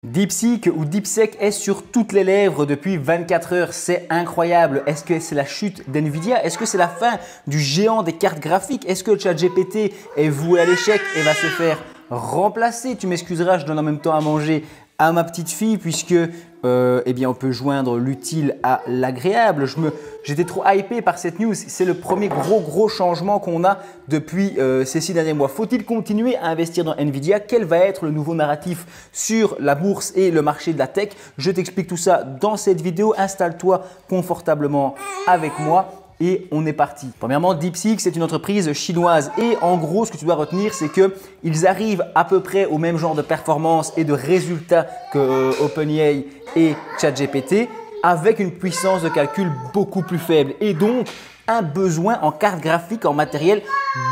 DeepSeek ou DeepSeek est sur toutes les lèvres depuis 24 heures, c'est incroyable. Est-ce que c'est la chute d'NVIDIA? Est-ce que c'est la fin du géant des cartes graphiques? Est-ce que ChatGPT est voué à l'échec et va se faire remplacer? Tu m'excuseras, je donne en même temps à manger à ma petite fille puisque eh bien, on peut joindre l'utile à l'agréable. J'étais trop hypé par cette news. C'est le premier gros changement qu'on a depuis ces 6 derniers mois. Faut-il continuer à investir dans NVIDIA? Quel va être le nouveau narratif sur la bourse et le marché de la tech? Je t'explique tout ça dans cette vidéo. Installe-toi confortablement avec moi. Et on est parti. Premièrement, DeepSeek, c'est une entreprise chinoise et en gros, ce que tu dois retenir, c'est qu'ils arrivent à peu près au même genre de performance et de résultats que OpenAI et ChatGPT avec une puissance de calcul beaucoup plus faible et donc un besoin en carte graphique, en matériel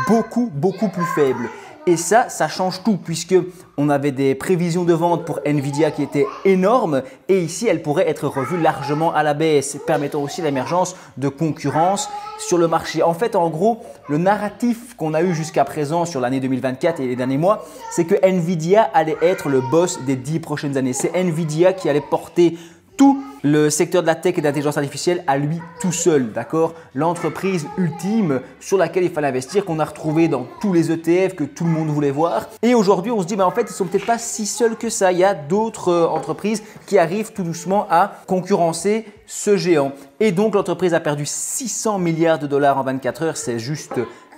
beaucoup plus faible. Et ça change tout puisque on avait des prévisions de vente pour NVIDIA qui étaient énormes et ici, elles pourraient être revues largement à la baisse, permettant aussi l'émergence de concurrence sur le marché. En fait, en gros, le narratif qu'on a eu jusqu'à présent sur l'année 2024 et les derniers mois, c'est que NVIDIA allait être le boss des 10 prochaines années. C'est NVIDIA qui allait porter tout le secteur de la tech et de l'intelligence artificielle à lui tout seul, d'accord? L'entreprise ultime sur laquelle il fallait investir, qu'on a retrouvé dans tous les ETF que tout le monde voulait voir. Et aujourd'hui, on se dit, en fait, ils ne sont peut-être pas si seuls que ça. Il y a d'autres entreprises qui arrivent tout doucement à concurrencer ce géant. Et donc, l'entreprise a perdu 600 milliards de dollars en 24 heures. C'est juste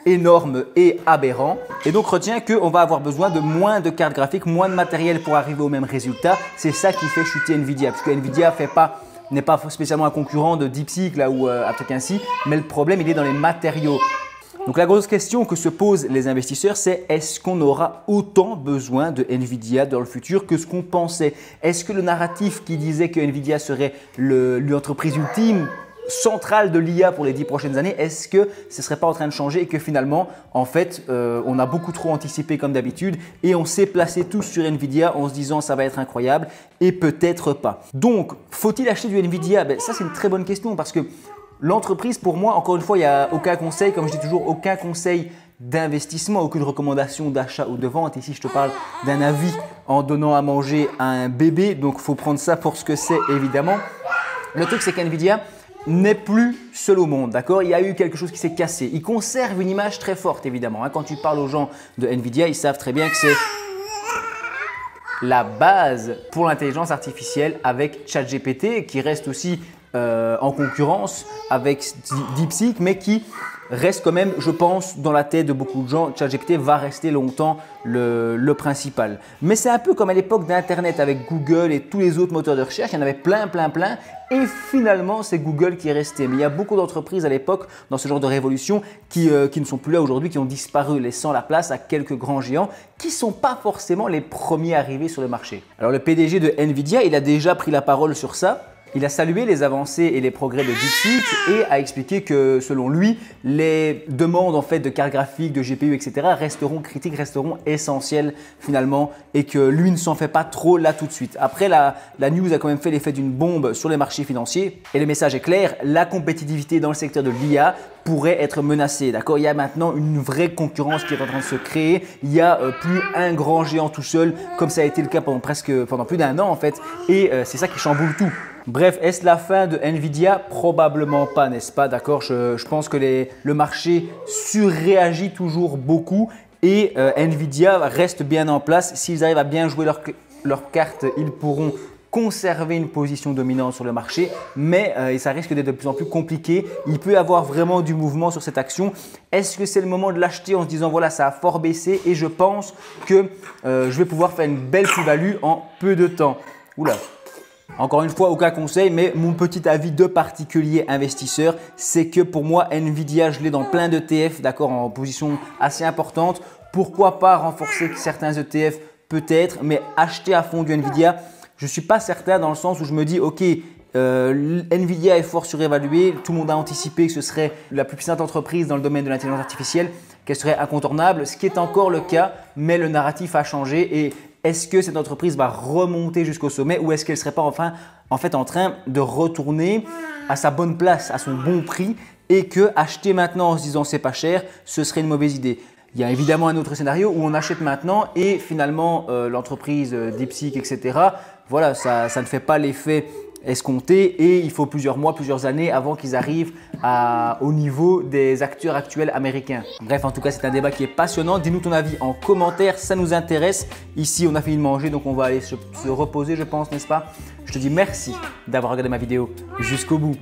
énorme et aberrant. Et donc retiens qu'on va avoir besoin de moins de cartes graphiques, moins de matériel pour arriver au même résultat. C'est ça qui fait chuter NVIDIA, parce que NVIDIA n'est pas spécialement un concurrent de DeepSeek là, ou un truc ainsi, mais le problème il est dans les matériaux. Donc la grosse question que se posent les investisseurs, c'est est-ce qu'on aura autant besoin de NVIDIA dans le futur que ce qu'on pensait? Est-ce que le narratif qui disait que NVIDIA serait l'entreprise ultime centrale de l'IA pour les 10 prochaines années, est-ce que ce ne serait pas en train de changer et que finalement, en fait, on a beaucoup trop anticipé comme d'habitude et on s'est placé tous sur NVIDIA en se disant ça va être incroyable et peut-être pas. Donc, faut-il acheter du NVIDIA? Ça, c'est une très bonne question parce que l'entreprise, pour moi, encore une fois, il n'y a aucun conseil, comme je dis toujours, aucun conseil d'investissement, aucune recommandation d'achat ou de vente. Ici, je te parle d'un avis en donnant à manger à un bébé, donc il faut prendre ça pour ce que c'est évidemment. Le truc, c'est qu'NVIDIA n'est plus seul au monde, d'accord? Il y a eu quelque chose qui s'est cassé. Il conserve une image très forte, évidemment. Quand tu parles aux gens de NVIDIA, ils savent très bien que c'est la base pour l'intelligence artificielle avec ChatGPT, qui reste aussi en concurrence avec DeepSeek, mais qui reste quand même, je pense, dans la tête de beaucoup de gens. ChatGPT va rester longtemps le principal. Mais c'est un peu comme à l'époque d'Internet avec Google et tous les autres moteurs de recherche. Il y en avait plein. Et finalement, c'est Google qui est resté. Mais il y a beaucoup d'entreprises à l'époque, dans ce genre de révolution, qui ne sont plus là aujourd'hui, qui ont disparu, laissant la place à quelques grands géants qui ne sont pas forcément les premiers arrivés sur le marché. Alors, le PDG de NVIDIA, il a déjà pris la parole sur ça. Il a salué les avancées et les progrès de DeepSeek et a expliqué que selon lui, les demandes en fait de cartes graphiques, de GPU, etc. resteront critiques, resteront essentielles finalement et que lui ne s'en fait pas trop là tout de suite. Après, la news a quand même fait l'effet d'une bombe sur les marchés financiers et le message est clair, la compétitivité dans le secteur de l'IA pourrait être menacée. D'accord? Il y a maintenant une vraie concurrence qui est en train de se créer. Il n'y a plus un grand géant tout seul comme ça a été le cas pendant plus d'1 an en fait et c'est ça qui chamboule tout. Bref, est-ce la fin de NVIDIA? Probablement pas, n'est-ce pas? D'accord, je pense que le marché surréagit toujours beaucoup et NVIDIA reste bien en place. S'ils arrivent à bien jouer leur carte, ils pourront conserver une position dominante sur le marché, mais ça risque d'être de plus en plus compliqué. Il peut y avoir vraiment du mouvement sur cette action. Est-ce que c'est le moment de l'acheter en se disant voilà, ça a fort baissé et je pense que je vais pouvoir faire une belle plus-value en peu de temps? Oula! Encore une fois, aucun conseil, mais mon petit avis de particulier investisseur, c'est que pour moi, NVIDIA, je l'ai dans plein d'ETF, d'accord, en position assez importante. Pourquoi pas renforcer certains ETF peut-être, mais acheter à fond du NVIDIA, je ne suis pas certain dans le sens où je me dis, ok, NVIDIA est fort surévalué, tout le monde a anticipé que ce serait la plus puissante entreprise dans le domaine de l'intelligence artificielle, qu'elle serait incontournable, ce qui est encore le cas, mais le narratif a changé et est-ce que cette entreprise va remonter jusqu'au sommet ou est-ce qu'elle ne serait pas en fait en train de retourner à sa bonne place, à son bon prix et que acheter maintenant en se disant c'est pas cher, ce serait une mauvaise idée? Il y a évidemment un autre scénario où on achète maintenant et finalement l'entreprise DeepSeek, etc. Voilà, ça ne fait pas l'effet escompté et il faut plusieurs mois, plusieurs années avant qu'ils arrivent au niveau des acteurs actuels américains. Bref, en tout cas, c'est un débat qui est passionnant. Dis-nous ton avis en commentaire, ça nous intéresse. Ici, on a fini de manger, donc on va aller se reposer, je pense, n'est-ce pas? Je te dis merci d'avoir regardé ma vidéo jusqu'au bout.